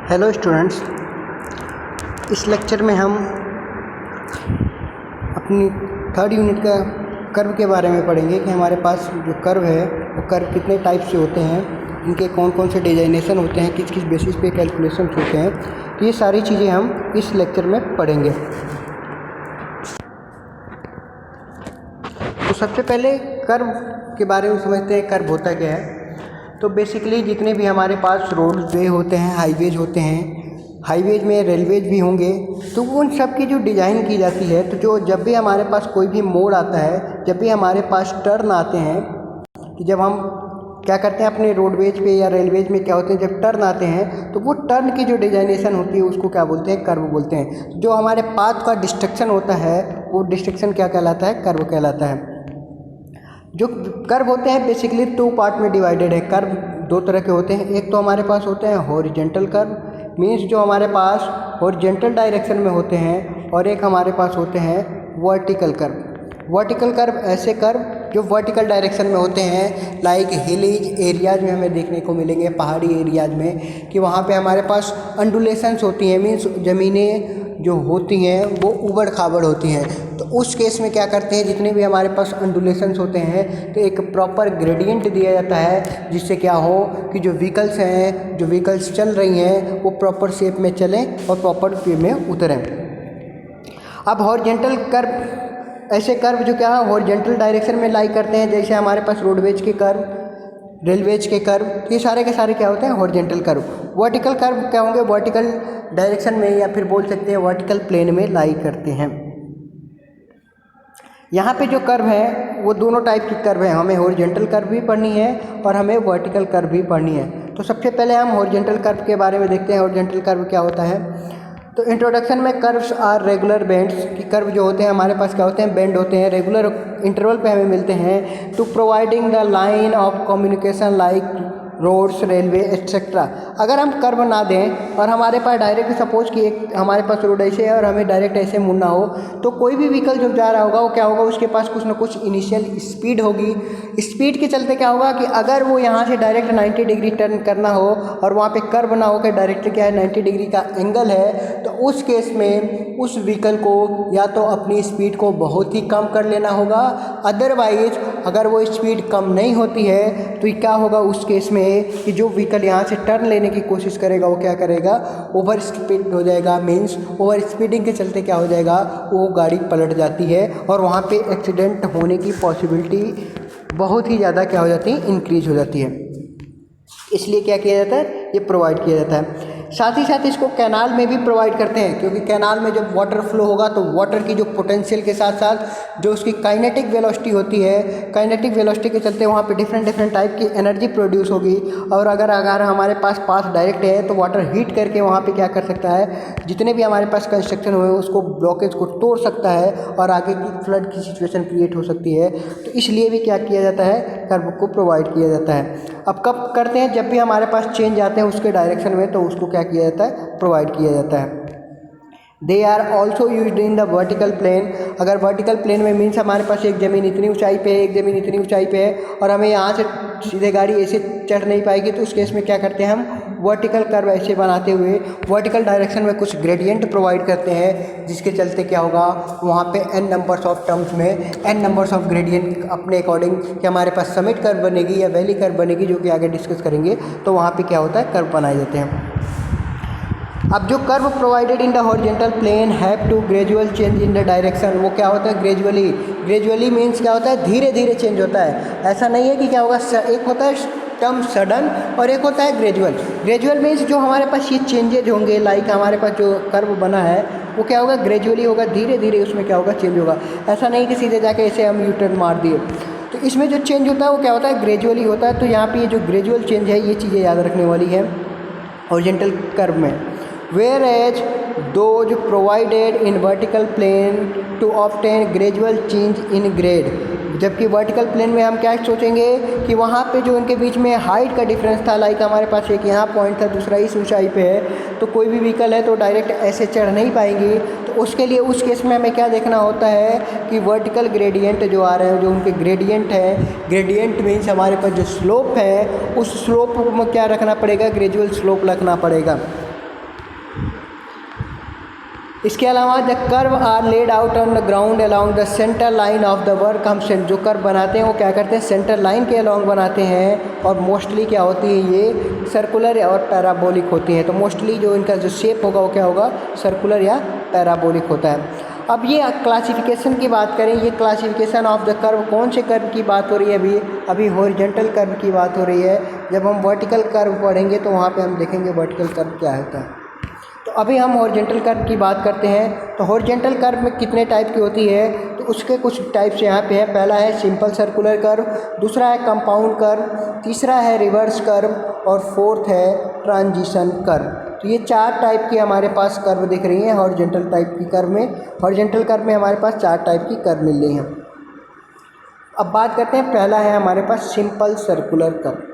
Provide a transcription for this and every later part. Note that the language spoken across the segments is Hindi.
हेलो स्टूडेंट्स, इस लेक्चर में हम अपनी थर्ड यूनिट का कर्व के बारे में पढ़ेंगे कि हमारे पास जो कर्व है वो कर्व कितने टाइप से होते हैं, इनके कौन कौन से डिजाइनेशन होते हैं, किस किस बेसिस पे कैलकुलेशन होते हैं। तो ये सारी चीज़ें हम इस लेक्चर में पढ़ेंगे। तो सबसे पहले कर्व के बारे में समझते हैं, कर्व होता क्या है। तो बेसिकली जितने भी हमारे पास रोडवे होते हैं, हाईवेज होते हैं, हाईवेज में रेलवेज भी होंगे, तो उन सब की जो डिज़ाइन की जाती है, तो जो जब भी हमारे पास कोई भी मोड़ आता है, जब भी हमारे पास टर्न आते हैं, कि जब हम क्या करते हैं अपने रोडवेज पे या रेलवेज में क्या होते हैं, जब टर्न आते हैं तो वो टर्न की जो डिजाइनेशन होती है उसको क्या बोलते हैं, कर्व बोलते हैं। जो हमारे पाथ का डिस्ट्रक्शन होता है वो डिस्ट्रक्शन क्या कहलाता है, कर्व कहलाता है। जो कर्व होते हैं बेसिकली 2 पार्ट में डिवाइडेड है। कर्व 2 तरह के होते हैं। एक तो हमारे पास होते हैं हॉरिजेंटल कर्व, मीन्स जो हमारे पास हॉरिजेंटल डायरेक्शन में होते हैं, और एक हमारे पास होते हैं वर्टिकल कर्व। वर्टिकल कर्व ऐसे कर्व जो वर्टिकल डायरेक्शन में होते हैं, लाइक हिलीज एरियाज में हमें देखने को मिलेंगे, पहाड़ी एरियाज में, कि वहाँ पे हमारे पास अंडुलेशंस होती हैं, मीन्स ज़मीनें जो होती हैं वो उबड़ खाबड़ होती हैं। तो उस केस में क्या करते हैं, जितने भी हमारे पास अंडुलेशंस होते हैं तो एक प्रॉपर ग्रेडियंट दिया जाता है, जिससे क्या हो कि जो व्हीकल्स हैं, जो व्हीकल्स चल रही हैं वो प्रॉपर शेप में चलें और प्रॉपर वे में उतरें। अब हॉरिजेंटल कर्व ऐसे कर्व जो क्या है हॉरिजेंटल डायरेक्शन में लाई करते हैं, जैसे हमारे पास रोडवेज के कर्व, रेलवेज के कर्व, ये सारे के सारे क्या होते हैं, हॉरिजेंटल कर्व। वर्टिकल कर्व क्या होंगे, वर्टिकल डायरेक्शन में या फिर बोल सकते हैं वर्टिकल प्लेन में लाई करते हैं। यहाँ पे जो कर्व है वो दोनों टाइप की कर्व है, हमें हॉरिजेंटल कर्व भी पढ़नी है और हमें वर्टिकल कर्व भी पढ़नी है। तो सबसे पहले हम हॉरिजेंटल कर्व के बारे में देखते हैं, हॉरिजेंटल कर्व क्या होता है। तो इंट्रोडक्शन में कर्व्स आर रेगुलर बेंड्स, कि कर्व जो होते हैं हमारे पास क्या होते हैं, बेंड होते हैं, रेगुलर इंटरवल पे हमें मिलते हैं, to providing the line of communication like roads, railway etcetera. अगर हम कर्व ना दें और हमारे पास डायरेक्ट सपोज कि एक हमारे पास रोड ऐसे है और हमें डायरेक्ट ऐसे मुड़ना हो, तो कोई भी व्हीकल जो जा रहा होगा वो क्या होगा, उसके पास कुछ ना कुछ इनिशियल स्पीड होगी। स्पीड के चलते क्या होगा कि अगर वो यहाँ से डायरेक्ट 90 डिग्री टर्न करना हो और वहाँ पे कर्व ना हो कि डायरेक्ट क्या है 90 डिग्री का एंगल है, तो उस केस में उस व्हीकल को या तो अपनी स्पीड को बहुत ही कम कर लेना होगा, अदरवाइज अगर वो स्पीड कम नहीं होती है तो क्या होगा उस केस में कि जो व्हीकल यहाँ से टर्न लेने की कोशिश करेगा वो क्या करेगा, ओवर स्पीड हो जाएगा। मीन्स ओवर स्पीडिंग के चलते क्या हो जाएगा, वो गाड़ी पलट जाती है और वहाँ पे एक्सीडेंट होने की पॉसिबिलिटी बहुत ही ज़्यादा क्या हो जाती है, इंक्रीज हो जाती है। इसलिए क्या किया जाता है, ये प्रोवाइड किया जाता है। साथ ही साथ इसको कैनाल में भी प्रोवाइड करते हैं, क्योंकि कैनाल में जब वाटर फ्लो होगा तो वाटर की जो पोटेंशियल के साथ साथ जो उसकी काइनेटिक वेलोसिटी होती है, काइनेटिक वेलोसिटी के चलते वहाँ पे डिफरेंट टाइप की एनर्जी प्रोड्यूस होगी। और अगर हमारे पास पाथ डायरेक्ट है तो वाटर हीट करके वहाँ पे क्या कर सकता है, जितने भी हमारे पास कंस्ट्रक्शन हुए उसको ब्लॉकेज को तोड़ सकता है और आगे की फ्लड की सिचुएशन क्रिएट हो सकती है। तो इसलिए भी क्या किया जाता है, कर्व को प्रोवाइड किया जाता है। अब कब करते हैं, जब भी हमारे पास चेंज आते हैं उसके डायरेक्शन में, तो उसको क्या किया जाता है, प्रोवाइड किया जाता है। They are also used in the vertical plane. अगर वर्टिकल प्लेन में मीन्स हमारे पास एक ज़मीन इतनी ऊंचाई पे है, एक ज़मीन इतनी ऊंचाई पे है और हमें यहाँ से सीधे गाड़ी ऐसे चढ़ नहीं पाएगी, तो उस केस में क्या करते हैं हम, वर्टिकल कर्व ऐसे बनाते हुए वर्टिकल डायरेक्शन में कुछ ग्रेडियंट प्रोवाइड करते हैं, जिसके चलते क्या होगा, वहाँ पे n नंबर्स ऑफ टर्म्स में n नंबर्स ऑफ ग्रेडियंट अपने अकॉर्डिंग कि हमारे पास समिट कर्व बनेगी या वैली कर्व बनेगी, जो कि आगे डिस्कस करेंगे। तो वहाँ पे क्या होता है, कर्व बनाए जाते हैं। अब जो curve provided in the horizontal plane have to gradual change in the direction, वो क्या होता है, ग्रेजुअली। ग्रेजुअली मीन्स क्या होता है, धीरे धीरे चेंज होता है। ऐसा नहीं है कि क्या होगा, एक होता है टर्म सडन और एक होता है ग्रेजुअल। ग्रेजुअल मीन्स जो हमारे पास ये चेंजेज होंगे, लाइक हमारे पास जो कर्व बना है वो क्या होगा, ग्रेजुअली होगा, धीरे धीरे उसमें क्या होगा, चेंज होगा। ऐसा नहीं कि सीधे जाके ऐसे हम यू टर्न मार दिए। तो इसमें जो चेंज होता है वो क्या होता है, ग्रेजुअली होता है। तो यहाँ पे ये जो ग्रेजुअल चेंज है, ये चीज़ें याद रखने वाली है हॉरिजेंटल कर्व में। Whereas those provided in vertical plane to obtain gradual change in grade, जबकि वर्टिकल प्लेन में हम क्या सोचेंगे कि वहाँ पे जो इनके बीच में हाइट का डिफरेंस था, लाइक हमारे पास एक यहाँ पॉइंट था, दूसरा इस ऊंचाई पे है, तो कोई भी व्हीकल है तो डायरेक्ट ऐसे चढ़ नहीं पाएंगी। तो उसके लिए उस केस में हमें क्या देखना होता है कि वर्टिकल ग्रेडियंट जो आ रहे हैं, जो उनके ग्रेडियंट है, ग्रेडियंट मीन्स हमारे पास जो स्लोप है, उस स्लोप में क्या रखना पड़ेगा, ग्रेजुअल स्लोप रखना पड़ेगा। इसके अलावा the curve are laid out on the ground along the centre line of the work. हम जो कर्व बनाते हैं वो क्या करते हैं, सेंटर लाइन के अलॉन्ग बनाते हैं, और मोस्टली क्या होती है, ये सर्कुलर और पैराबोलिक होती हैं। तो मोस्टली जो इनका जो शेप होगा वो क्या होगा, सर्कुलर या पैराबोलिक होता है। अब ये क्लासिफिकेशन की बात करें, ये क्लासिफिकेशन ऑफ द कर्व, कौन से कर्व की बात हो रही है, अभी हॉरिजॉन्टल कर्व की बात हो रही है। जब हम वर्टिकल कर्व पढ़ेंगे तो वहाँ पे हम देखेंगे वर्टिकल कर्व क्या होता है। तो अभी हम हॉरिजॉन्टल कर्व की बात करते हैं। तो हॉरिजॉन्टल कर्व में कितने टाइप की होती है, तो उसके कुछ टाइप्स यहाँ पे है। पहला है सिंपल सर्कुलर कर्व, दूसरा है कंपाउंड कर्व, तीसरा है रिवर्स कर्व, और फोर्थ है ट्रांजिशन कर्व। तो ये 4 टाइप की हमारे पास कर्व दिख रही हैं हॉरिजॉन्टल टाइप की कर्व में। हॉरिजॉन्टल कर्व में हमारे पास 4 टाइप की कर्व मिल रही हैं। अब बात करते हैं, पहला है हमारे पास सिंपल सर्कुलर कर्व।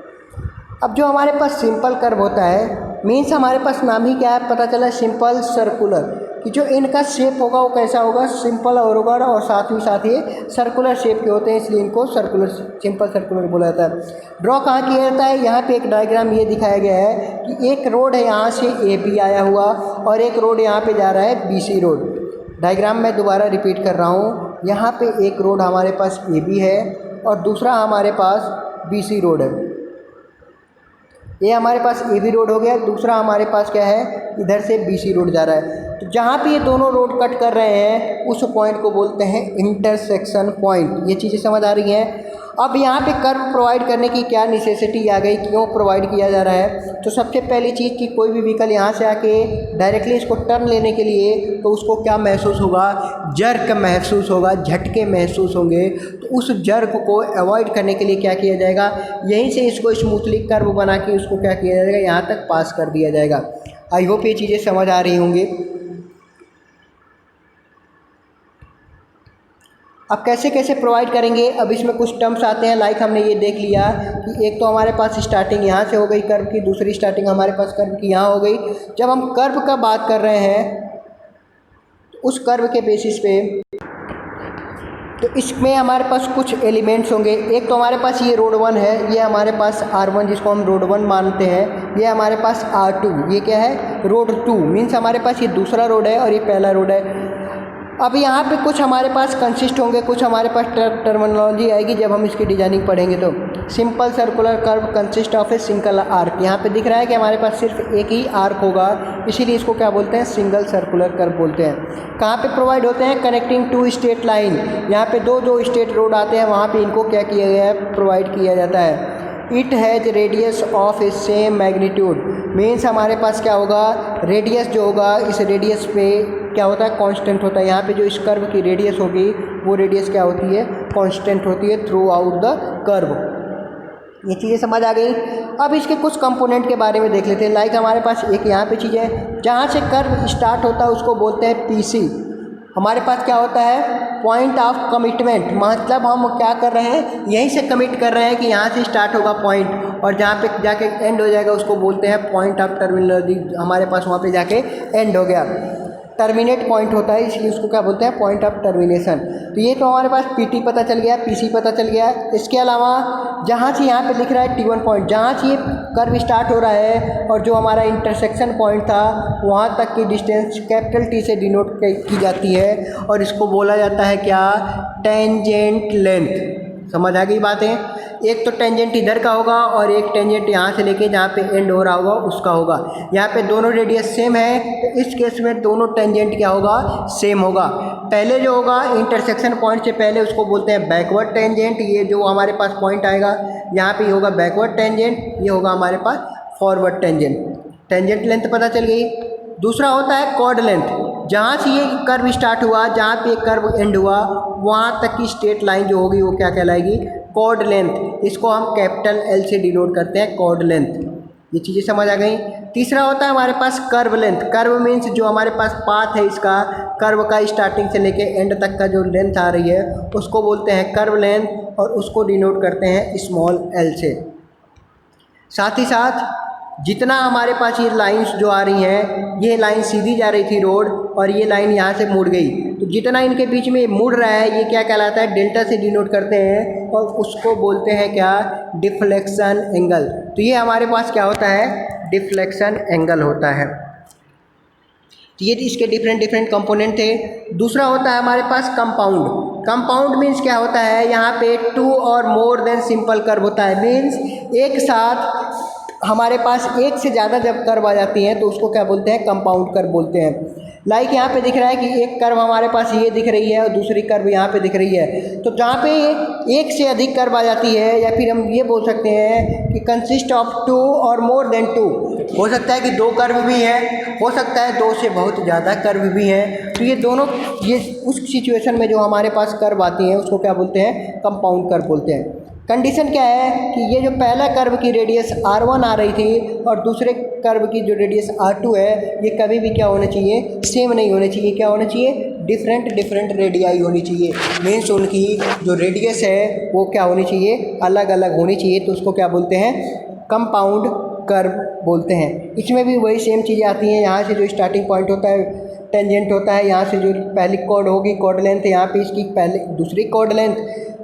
अब जो हमारे पास सिंपल कर्व होता है, मीन्स हमारे पास नाम ही क्या है, पता चला सिंपल सर्कुलर, कि जो इनका शेप होगा वो कैसा होगा, सिंपल और होगा, और साथ ही सर्कुलर शेप के होते हैं, इसलिए इनको सिंपल सर्कुलर बोला जाता है। ड्रॉ कहाँ किया जाता है, यहाँ पे एक डायग्राम ये दिखाया गया है कि एक रोड है यहाँ से AB आया हुआ, और एक रोड यहाँ पे जा रहा है BC रोड। डायग्राम मैं दोबारा रिपीट कर रहा हूँ, यहाँ पे एक रोड हमारे पास AB है और दूसरा हमारे पास BC रोड है। ये हमारे पास AB रोड हो गया, दूसरा हमारे पास क्या है, इधर से BC रोड जा रहा है। तो जहाँ पे ये दोनों रोड कट कर रहे हैं उस पॉइंट को बोलते हैं इंटरसेक्शन पॉइंट। ये चीज़ें समझ आ रही हैं। अब यहाँ पे कर्व प्रोवाइड करने की क्या नेसेसिटी आ गई, क्यों प्रोवाइड किया जा रहा है, तो सबसे पहली चीज़ कि कोई भी व्हीकल यहाँ से आके डायरेक्टली इसको टर्न लेने के लिए, तो उसको क्या महसूस होगा, जर्क महसूस होगा, झटके महसूस होंगे। तो उस जर्क को अवॉइड करने के लिए क्या किया जाएगा, यहीं से इसको स्मूथली कर्व बना के उसको क्या किया जाएगा, यहाँ तक पास कर दिया जाएगा। आई होप ये चीज़ें समझ आ रही होंगी। अब कैसे कैसे प्रोवाइड करेंगे, अब इसमें कुछ टर्म्स आते हैं, लाइक हमने ये देख लिया कि एक तो हमारे पास स्टार्टिंग यहाँ से हो गई कर्व की, दूसरी स्टार्टिंग हमारे पास कर्व की यहाँ हो गई। जब हम कर्व का बात कर रहे हैं तो उस कर्व के बेसिस पे, तो इसमें हमारे पास कुछ एलिमेंट्स होंगे। एक तो हमारे पास ये रोड 1 है, ये हमारे पास R1 जिसको हम रोड 1 मानते हैं, ये हमारे पास R2, ये क्या है, रोड 2, मीन्स हमारे पास ये दूसरा रोड है और ये पहला रोड है। अब यहाँ पे कुछ हमारे पास कंसिस्ट होंगे, कुछ हमारे पास टर्मिनोलॉजी आएगी जब हम इसकी डिजाइनिंग पढ़ेंगे। तो simple circular curve consist of a single arc, यहाँ पे दिख रहा है कि हमारे पास सिर्फ एक ही आर्क होगा, इसीलिए इसको क्या बोलते हैं, सिंगल सर्कुलर कर्व बोलते हैं। कहाँ पे प्रोवाइड होते हैं, कनेक्टिंग टू स्टेट लाइन, यहाँ पे दो स्टेट रोड आते हैं, वहाँ पे इनको क्या किया गया है, प्रोवाइड किया जाता है। It has radius of A same magnitude, means हमारे पास क्या होगा, रेडियस जो होगा, इस रेडियस पे क्या होता है, कांस्टेंट होता है। यहाँ पे जो इस कर्व की रेडियस होगी वो रेडियस क्या होती है, कांस्टेंट होती है थ्रू आउट द कर्व। ये चीज़ें समझ आ गई। अब इसके कुछ कंपोनेंट के बारे में देख लेते हैं। लाइक हमारे पास एक यहाँ पे चीज़ है, जहाँ से कर्व स्टार्ट होता है उसको बोलते हैं PC। हमारे पास क्या होता है, पॉइंट ऑफ कमिटमेंट, मतलब हम क्या कर रहे हैं, यहीं से कमिट कर रहे हैं कि यहाँ से स्टार्ट होगा पॉइंट, और जहाँ पे जाके एंड हो जाएगा उसको बोलते हैं पॉइंट ऑफ टर्मिनोलॉजी। हमारे पास वहाँ पे जाके एंड हो गया, टर्मिनेट पॉइंट होता है, इसलिए उसको क्या बोलते हैं, पॉइंट ऑफ टर्मिनेशन। तो ये तो हमारे पास PT पता चल गया, PC पता चल गया। इसके अलावा जहाँ से यहाँ पे लिख रहा है T1 पॉइंट, जहाँ से ये कर्व स्टार्ट हो रहा है और जो हमारा इंटरसेक्शन पॉइंट था वहाँ तक की डिस्टेंस कैपिटल T से डिनोट की जाती है, और इसको बोला जाता है क्या, टेंजेंट लेंथ। समझ आ गई बातें। एक तो टेंजेंट इधर का होगा और एक टेंजेंट यहाँ से लेके जहाँ पे एंड हो रहा होगा उसका होगा। यहाँ पे दोनों रेडियस सेम है, तो इस केस में दोनों टेंजेंट क्या होगा, सेम होगा। पहले जो होगा इंटरसेक्शन पॉइंट से पहले उसको बोलते हैं बैकवर्ड टेंजेंट। ये जो हमारे पास पॉइंट आएगा यहाँ पे होगा बैकवर्ड टेंजेंट, ये होगा हमारे पास फॉरवर्ड टेंजेंट। टेंजेंट लेंथ पता चल गई। दूसरा होता है कॉर्ड लेंथ, जहाँ से ये कर्व स्टार्ट हुआ, जहाँ पे कर्व एंड हुआ, वहाँ तक की स्ट्रेट लाइन जो होगी वो क्या कहलाएगी, कॉर्ड लेंथ। इसको हम कैपिटल L से डिनोट करते हैं, कॉर्ड लेंथ। ये चीज़ें समझ आ गई। तीसरा होता है हमारे पास कर्व लेंथ। कर्व मीन्स जो हमारे पास पाथ है इसका, कर्व का स्टार्टिंग से लेके एंड तक का जो लेंथ आ रही है उसको बोलते हैं कर्व लेंथ, और उसको डिनोट करते हैं स्मॉल l से। साथ ही साथ जितना हमारे पास ये लाइंस जो आ रही हैं, ये लाइन सीधी जा रही थी रोड, और ये लाइन यहाँ से मुड़ गई, तो जितना इनके बीच में मुड़ रहा है ये क्या कहलाता है, डेल्टा से डिनोट करते हैं, और उसको बोलते हैं क्या, डिफ्लेक्शन एंगल। तो ये हमारे पास क्या होता है, डिफ्लेक्शन एंगल होता है। तो ये इसके डिफरेंट डिफरेंट कंपोनेंट थे। दूसरा होता है हमारे पास कंपाउंड। कंपाउंड मीन्स क्या होता है, यहाँ पे 2 और मोर देन सिंपल कर्व होता है। मीन्स एक साथ हमारे पास एक से ज़्यादा जब कर्व आ जाती हैं तो उसको क्या बोलते हैं, कंपाउंड कर्व बोलते हैं। लाइक यहाँ पे दिख रहा है कि एक कर्व हमारे पास ये दिख रही है और दूसरी कर्व यहाँ पे दिख रही है। तो जहाँ पे एक से अधिक कर्व आ जाती है, या फिर हम ये बोल सकते हैं कि कंसिस्ट ऑफ 2 और मोर देन 2, हो सकता है कि 2 कर्व भी हैं, हो सकता है 2 से बहुत ज़्यादा कर्व भी हैं। तो ये दोनों, ये उस सिचुएशन में जो हमारे पास कर्व आती हैं उसको क्या बोलते हैं, कंपाउंड कर्व बोलते हैं। कंडीशन क्या है कि ये जो पहला कर्व की रेडियस R1 आ रही थी और दूसरे कर्व की जो रेडियस R2 है, ये कभी भी क्या होना चाहिए, सेम नहीं होने चाहिए। क्या होना चाहिए, डिफरेंट डिफरेंट रेडियाई होनी चाहिए। मीन्स उनकी जो रेडियस है वो क्या होनी चाहिए, अलग अलग होनी चाहिए। तो उसको क्या बोलते हैं, कंपाउंड कर्व बोलते हैं। इसमें भी वही सेम चीज़ें आती हैं। यहाँ से जो स्टार्टिंग पॉइंट होता है टेंजेंट होता है, यहाँ से जो पहली कॉर्ड होगी कॉर्ड लेंथ, यहाँ पे इसकी पहले दूसरी कॉर्ड लेंथ,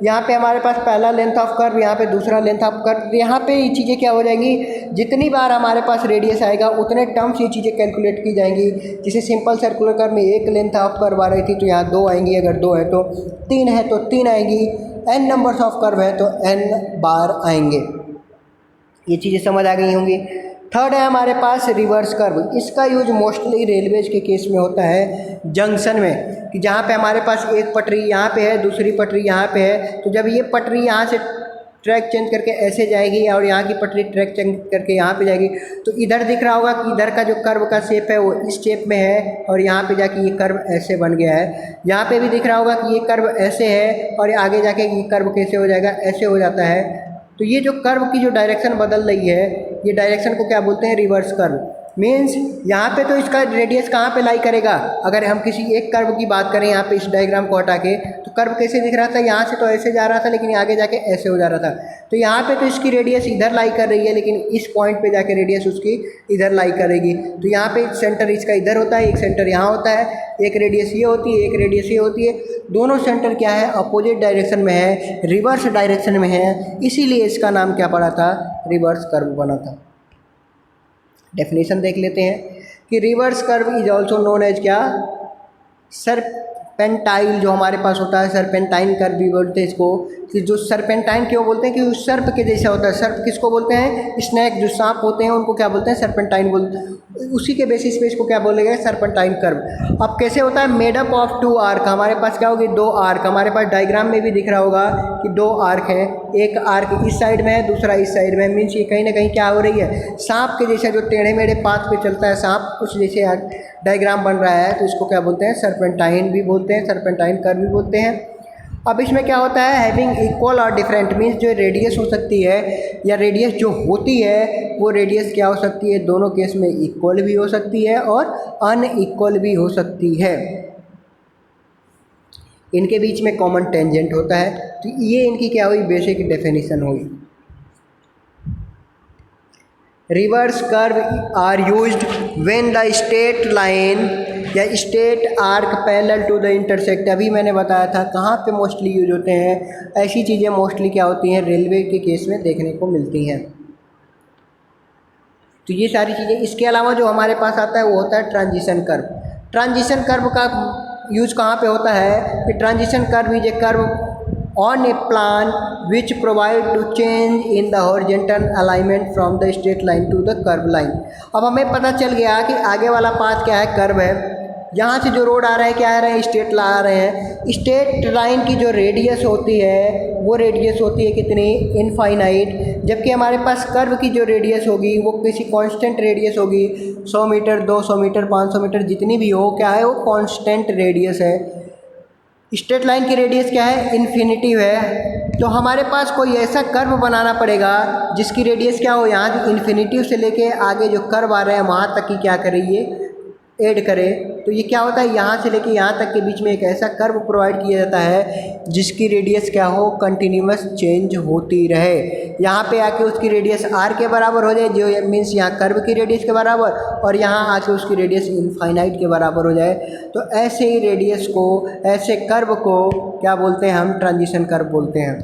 यहाँ पे हमारे पास पहला लेंथ ऑफ कर्व, यहाँ पे दूसरा लेंथ ऑफ कर्व। यहाँ पे ये चीज़ें क्या हो जाएंगी, जितनी बार हमारे पास रेडियस आएगा उतने टर्म्स ये चीज़ें कैलकुलेट की जाएंगी। जैसे सिंपल सर्कुलर कर्व में एक लेंथ ऑफ कर्व आ रही थी तो यहाँ 2 आएंगी, अगर 2 है तो 3 है तो 3 आएंगी, n नंबर्स ऑफ कर्व है तो n बार आएंगे। ये चीज़ें समझ आ गई होंगी। थर्ड है हमारे पास रिवर्स कर्व। इसका यूज मोस्टली रेलवेज के केस में होता है, जंक्शन में, कि जहाँ पे हमारे पास एक पटरी यहाँ पे है, दूसरी पटरी यहाँ पे है। तो जब ये पटरी यहाँ से ट्रैक चेंज करके ऐसे जाएगी और यहाँ की पटरी ट्रैक चेंज करके यहाँ पे जाएगी, तो इधर दिख रहा होगा कि इधर का जो कर्व का शेप है वो इस शेप में है और यहाँ पे जाके ये कर्व ऐसे बन गया है। यहाँ पे भी दिख रहा होगा कि ये कर्व ऐसे है और आगे जाके ये कर्व कैसे हो जाएगा, ऐसे हो जाता है। तो ये जो कर्व की जो डायरेक्शन बदल रही है, ये डायरेक्शन को क्या बोलते हैं, रिवर्स कर्व। मीन्स यहाँ पे तो इसका रेडियस कहाँ पे लाई करेगा, अगर हम किसी एक कर्व की बात करें यहाँ पे इस डायग्राम को हटा के, तो कर्व कैसे दिख रहा था, यहाँ से तो ऐसे जा रहा था लेकिन आगे जाके ऐसे हो जा रहा था। तो यहाँ पे तो इसकी रेडियस इधर लाई कर रही है, लेकिन इस पॉइंट पे जाके रेडियस उसकी इधर लाई करेगी। तो यहाँ पे सेंटर इसका इधर होता है, एक सेंटर यहाँ होता है, एक रेडियस ये होती है, एक रेडियस ये होती है। दोनों सेंटर क्या है, अपोजिट डायरेक्शन में है, रिवर्स डायरेक्शन में है, इसीलिए इसका नाम क्या पड़ा था, रिवर्स कर्व बना था। डेफिनेशन देख लेते हैं कि reverse curve is also known as क्या, सरपेंटाइल जो हमारे पास होता है, सरपेंटाइन कर्व भी बोलते हैं इसको। कि जो सरपेंटाइन क्यों बोलते हैं, कि उस सर्प के जैसा होता है। सर्प किसको बोलते हैं, स्नैक, जो सांप होते हैं उनको क्या बोलते हैं, सरपेंटाइन बोलते हैं। उसी के बेसिस पे इसको क्या बोलेंगे, सरपेंटाइन कर्व। अब कैसे होता है, मेडअप ऑफ 2 आर्क, हमारे पास क्या होगी, 2 आर्क। हमारे पास डायग्राम में भी दिख रहा होगा कि 2 आर्क है, एक आर्क इस साइड में है, दूसरा इस साइड में। मीन्स ये कहीं ना कहीं क्या हो रही है, सांप के जैसा जो टेढ़े मेढ़े पाथ पे चलता है सांप, उस जैसे डायग्राम बन रहा है। तो इसको क्या बोलते हैं, सरपेंटाइन भी बोलते हैं, सरपेंटाइन कर्व भी बोलते हैं। अब इसमें क्या होता है, हैविंग इक्वल और डिफरेंट, मीन्स जो रेडियस हो सकती है या रेडियस जो होती है वो रेडियस क्या हो सकती है, दोनों केस में इक्वल भी हो सकती है और अनइक्वल भी हो सकती है। इनके बीच में कॉमन टेंजेंट होता है। तो ये इनकी क्या हुई, बेसिक डेफिनेशन हुई। Reverse curve are used when the straight line या straight arc parallel to the intersect. अभी मैंने बताया था कहाँ पे मोस्टली यूज होते हैं, ऐसी चीज़ें मोस्टली क्या होती हैं, रेलवे के केस में देखने को मिलती हैं। तो ये सारी चीज़ें, इसके अलावा जो हमारे पास आता है वो होता है ट्रांजिशन कर्व। ट्रांजिशन कर्व का यूज कहाँ पे होता है, कि transition curve is a curve on a plan which provide to change in the horizontal alignment from the straight line to the curve line। अब हमें पता चल गया कि आगे वाला पाथ क्या है, कर्व है। यहाँ से जो रोड आ रहा है क्या आ रहे हैं, स्ट्रेट ला रहे हैं। स्ट्रेट लाइन की जो रेडियस होती है वो रेडियस होती है कितनी, इनफाइनाइट। जबकि हमारे पास कर्व की जो रेडियस होगी वो किसी कांस्टेंट रेडियस होगी, 100 मीटर, 200 मीटर, 500 मीटर, जितनी भी हो, क्या है वो कांस्टेंट रेडियस है। स्ट्रेट लाइन की रेडियस क्या है, इन्फिनिटिव है। तो हमारे पास कोई ऐसा कर्व बनाना पड़ेगा जिसकी रेडियस क्या हो, यहाँ की इन्फिनिटिव से लेके आगे जो कर्व आ रहे हैं वहाँ तक की क्या करें, ऐड करें। तो ये क्या होता है, यहाँ से लेके यहाँ तक के बीच में एक ऐसा कर्व प्रोवाइड किया जाता है जिसकी रेडियस क्या हो, कंटिन्यूअस चेंज होती रहे। यहाँ पे आके उसकी रेडियस r के बराबर हो जाए, जो मीन्स यहाँ कर्व की रेडियस के बराबर, और यहाँ आके उसकी रेडियस इनफाइनाइट के बराबर हो जाए। तो ऐसे ही रेडियस को, ऐसे कर्व को क्या बोलते हैं हम, ट्रांजिशन कर्व बोलते हैं।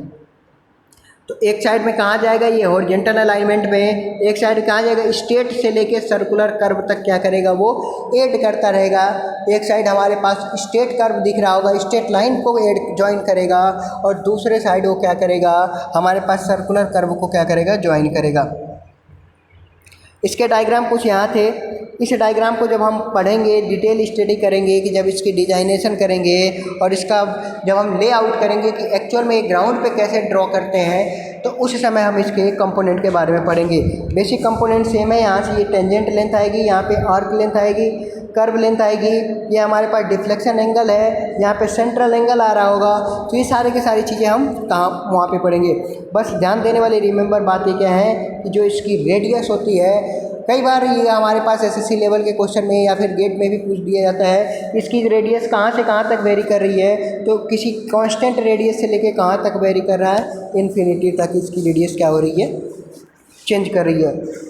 तो एक साइड में कहाँ जाएगा, ये हॉरिजॉन्टल अलाइनमेंट में, एक साइड कहाँ जाएगा, स्ट्रेट से लेके सर्कुलर कर्व तक क्या करेगा, वो ऐड करता रहेगा। एक साइड हमारे पास स्ट्रेट कर्व दिख रहा होगा, स्ट्रेट लाइन को ऐड ज्वाइन करेगा, और दूसरे साइड वो क्या करेगा, हमारे पास सर्कुलर कर्व को क्या करेगा, ज्वाइन करेगा। इसके डायग्राम कुछ यहाँ थे। इस डायग्राम को जब हम पढ़ेंगे, डिटेल स्टडी करेंगे, कि जब इसकी डिजाइनेशन करेंगे और इसका जब हम लेआउट करेंगे कि एक्चुअल में एक ग्राउंड पे कैसे ड्रॉ करते हैं, तो उस समय हम इसके कंपोनेंट के बारे में पढ़ेंगे। बेसिक कंपोनेंट सेम है। यहाँ से ये टेंजेंट लेंथ आएगी, यहाँ पे आर्क लेंथ आएगी, कर्व लेंथ आएगी, ये हमारे पास डिफ्लेक्शन एंगल है, यहाँ पे सेंट्रल एंगल आ रहा होगा। तो ये सारी की सारी चीज़ें हम कहाँ वहाँ पे पढ़ेंगे। बस ध्यान देने वाली रिमेंबर बात ये क्या है कि जो इसकी रेडियस होती है, कई बार ये हमारे पास एसएससी लेवल के क्वेश्चन में या फिर गेट में भी पूछ दिया जाता है, इसकी रेडियस कहाँ से कहाँ तक वेरी कर रही है। तो किसी कांस्टेंट रेडियस से लेके कहाँ तक वेरी कर रहा है, इन्फिनिटी तक इसकी रेडियस क्या हो रही है, चेंज कर रही है।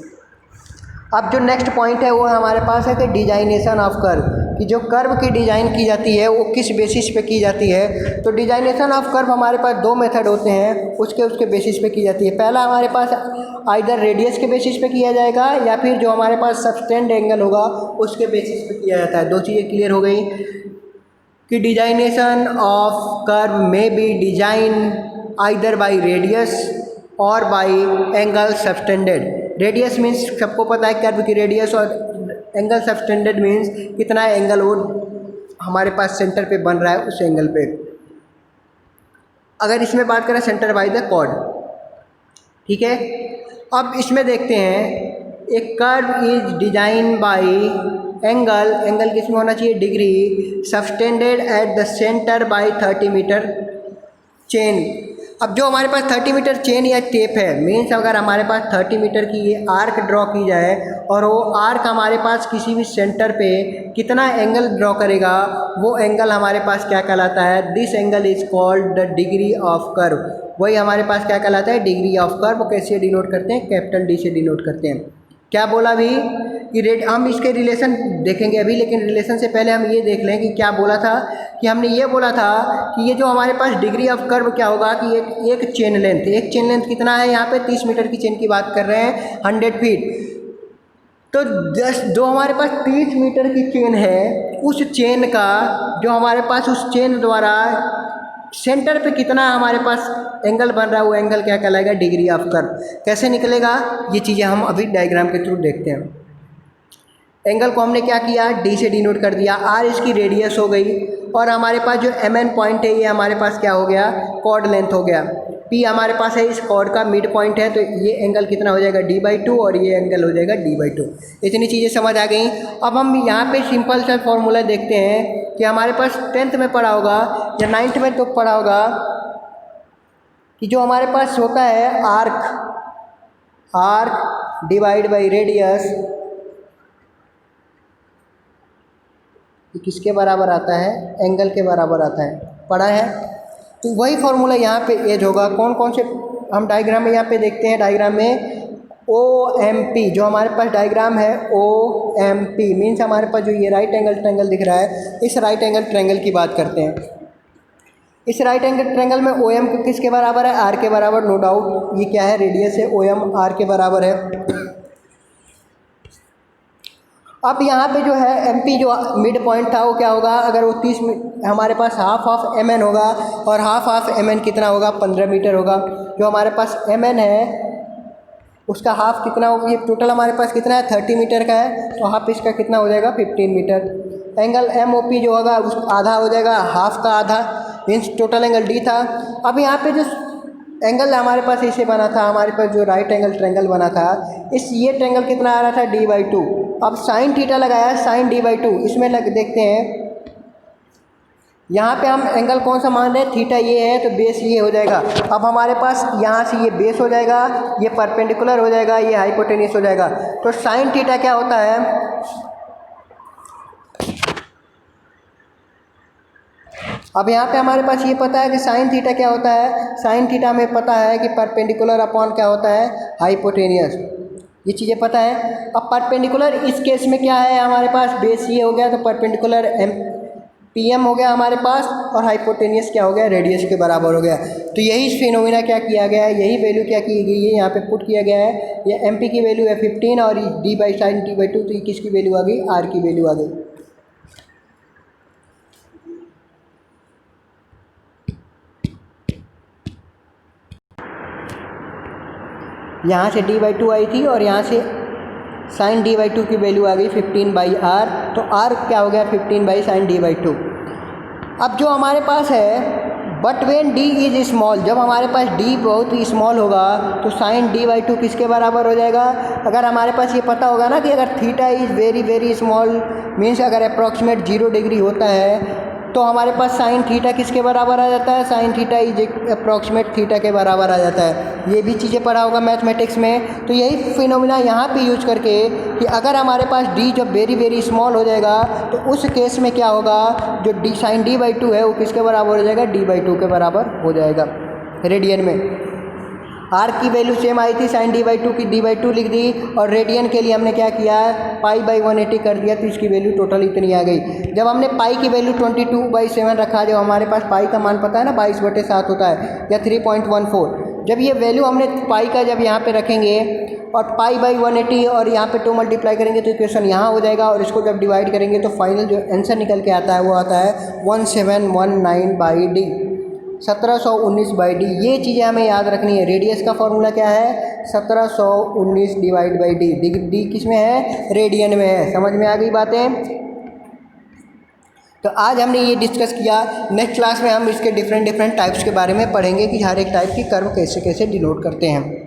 अब जो नेक्स्ट पॉइंट है वो हमारे पास है कि डिजाइनेशन ऑफ कर्व, कि जो कर्व की डिज़ाइन की जाती है वो किस बेसिस पे की जाती है। तो डिजाइनेशन ऑफ कर्व हमारे पास दो मेथड होते हैं, उसके बेसिस पे की जाती है। पहला हमारे पास आइदर रेडियस के बेसिस पे किया जाएगा, या फिर जो हमारे पास सबटेंड एंगल होगा उसके बेसिस पे किया जाता है। दो चीज़ें क्लियर हो गई कि डिजाइनेशन ऑफ कर्व में be design either by radius और by angle subtended. Radius means सबको पता है कर्व की रेडियस, और एंगल सबटेंडेड मीन्स कितना एंगल वो हमारे पास सेंटर पे बन रहा है उस एंगल पे। अगर इसमें बात करें सेंटर बाय द कॉर्ड, ठीक है। अब इसमें देखते हैं एक curve is design by angle किस में होना चाहिए, degree, subtended at the centre by 30 metre chain. अब जो हमारे पास 30 मीटर चेन या टेप है, मीन्स अगर हमारे पास 30 मीटर की ये आर्क ड्रॉ की जाए और वो आर्क हमारे पास किसी भी सेंटर पे कितना एंगल ड्रॉ करेगा, वो एंगल हमारे पास क्या कहलाता है, this angle is called the degree of curve. वही हमारे पास क्या कहलाता है, डिग्री ऑफ कर्व। कैसे डिनोट करते हैं, कैपिटल डी से डिनोट करते हैं। क्या बोला अभी कि हम इसके रिलेशन देखेंगे अभी, लेकिन रिलेशन से पहले हम ये देख लें कि क्या बोला था, कि हमने ये बोला था कि ये जो हमारे पास डिग्री ऑफ कर्व क्या होगा कि एक चेन लेंथ कितना है, यहाँ पे 30 मीटर की चेन की बात कर रहे हैं, 100 फीट। तो जो हमारे पास 30 मीटर की चेन है, उस चेन का जो हमारे पास उस चेन द्वारा सेंटर पे कितना हमारे पास एंगल बन रहा है, वो एंगल क्या कहलाएगा, डिग्री ऑफ कर्व। कैसे निकलेगा, ये चीज़ें हम अभी डायग्राम के थ्रू देखते हैं। एंगल को हमने क्या किया, डी से डिनोट कर दिया, आर इसकी रेडियस हो गई, और हमारे पास जो एम एन पॉइंट है ये हमारे पास क्या हो गया, कॉर्ड लेंथ हो गया। पी हमारे पास है इस कॉर्ड का मिड पॉइंट है, तो ये एंगल कितना हो जाएगा, d/2, और ये एंगल हो जाएगा d/2। इतनी चीज़ें समझ आ गई। अब हम यहाँ पे सिंपल सा फॉर्मूला देखते हैं कि हमारे पास 10th में पढ़ा होगा या 9th में तो पढ़ा होगा कि जो हमारे पास होता है आर्क डिवाइड बाई रेडियस, किसके बराबर आता है, एंगल के बराबर आता है, पढ़ा है। तो वही फॉर्मूला यहाँ पे एज होगा। कौन कौन से हम डायग्राम में यहाँ पे देखते हैं, डायग्राम में OMP जो हमारे पास डायग्राम है, OMP मीन्स हमारे पास जो ये राइट एंगल ट्रायंगल दिख रहा है, इस राइट एंगल ट्रायंगल की बात करते हैं। इस राइट एंगल ट्रायंगल में OM किसके बराबर है, R के बराबर, नो डाउट। ये क्या है, रेडियस है, OM R के बराबर है। अब यहाँ पे जो है MP जो मिड पॉइंट था वो क्या होगा, अगर वो 30 हमारे पास हाफ ऑफ MN होगा, और हाफ ऑफ MN कितना होगा, 15 मीटर होगा। जो हमारे पास MN है उसका हाफ कितना होगा, ये टोटल हमारे पास कितना है, 30 मीटर का है, तो हाफ इसका कितना हो जाएगा, 15 मीटर। एंगल MOP जो होगा उस आधा हो जाएगा, हाफ का आधा, मीन्स टोटल एंगल D था। अब यहाँ पे जो एंगल हमारे पास इसे बना था, हमारे पास जो राइट एंगल ट्रायंगल बना था, ये ट्रायंगल कितना आ रहा था, d/2। अब साइन थीटा लगाया, साइन d/2, इसमें देखते हैं यहाँ पे हम एंगल कौन सा मान रहे हैं, थीटा ये है, तो बेस ये हो जाएगा। अब हमारे पास यहाँ से ये बेस हो जाएगा, ये परपेंडिकुलर हो जाएगा, ये हाइपोटेन्यूस हो जाएगा। तो साइन थीटा क्या होता है, अब यहाँ पे हमारे पास ये पता है कि साइन थीटा क्या होता है, साइन थीटा में पता है कि परपेंडिकुलर अपॉन क्या होता है, हाइपोटेनियस, ये चीज़ें पता है। अब परपेंडिकुलर इस केस में क्या है, हमारे पास बेस ये हो गया, तो परपेंडिकुलर PM हो गया हमारे पास और हाइपोटेनियस क्या हो गया, रेडियस के बराबर हो गया। तो यही फिनोमिना क्या किया गया है, यही वैल्यू क्या की गई है, यहाँ पे पुट किया गया है। ये MP की वैल्यू है 15 और d/sin t/2, तो ये किसकी वैल्यू आ गई, R की वैल्यू आ गई। यहाँ से d/2 आई थी और यहाँ से sin d/2 की वैल्यू आ गई 15/r, तो r क्या हो गया 15/sin d/2। अब जो हमारे पास है but when d is small, जब हमारे पास d बहुत ही स्मॉल होगा तो sin d/2 किसके बराबर हो जाएगा। अगर हमारे पास ये पता होगा ना कि अगर theta is very very small means अगर अप्रॉक्सीमेट 0 डिग्री होता है तो हमारे पास साइन थीटा किसके बराबर आ जाता है, sine theta is approximate theta के बराबर आ जाता है। ये भी चीज़ें पढ़ा होगा मैथमेटिक्स में। तो यही फिनोमिना यहाँ पे यूज करके कि अगर हमारे पास d जब वेरी वेरी स्मॉल हो जाएगा तो उस केस में क्या होगा, जो d साइन d/2 है वो किसके बराबर हो जाएगा, d/2 के बराबर हो जाएगा रेडियन में। r की वैल्यू सेम आई थी साइन d/2 की, d/2 लिख दी और रेडियन के लिए हमने क्या किया, π/180 कर दिया, तो इसकी वैल्यू टोटल इतनी आ गई। जब हमने पाई की वैल्यू 22/7 रखा, जब हमारे पास पाई का मान पता है ना 22/7 होता है या 3.14, जब ये वैल्यू हमने पाई का जब यहाँ पे रखेंगे और π/180 और यहाँ पे 2 मल्टीप्लाई करेंगे तो इक्वेशन यहाँ हो जाएगा और इसको जब डिवाइड करेंगे तो फाइनल जो आंसर निकल के आता है वो आता है 1719/d, 1719/d। ये चीज़ें हमें याद रखनी है। रेडियस का फॉर्मूला क्या है, 1719 डिवाइड बाई डी किस में है, रेडियन में है। समझ में आ गई बातें। तो आज हमने ये डिस्कस किया। नेक्स्ट क्लास में हम इसके डिफरेंट टाइप्स के बारे में पढ़ेंगे कि हर एक टाइप की कर्व कैसे कैसे डिनोट करते हैं।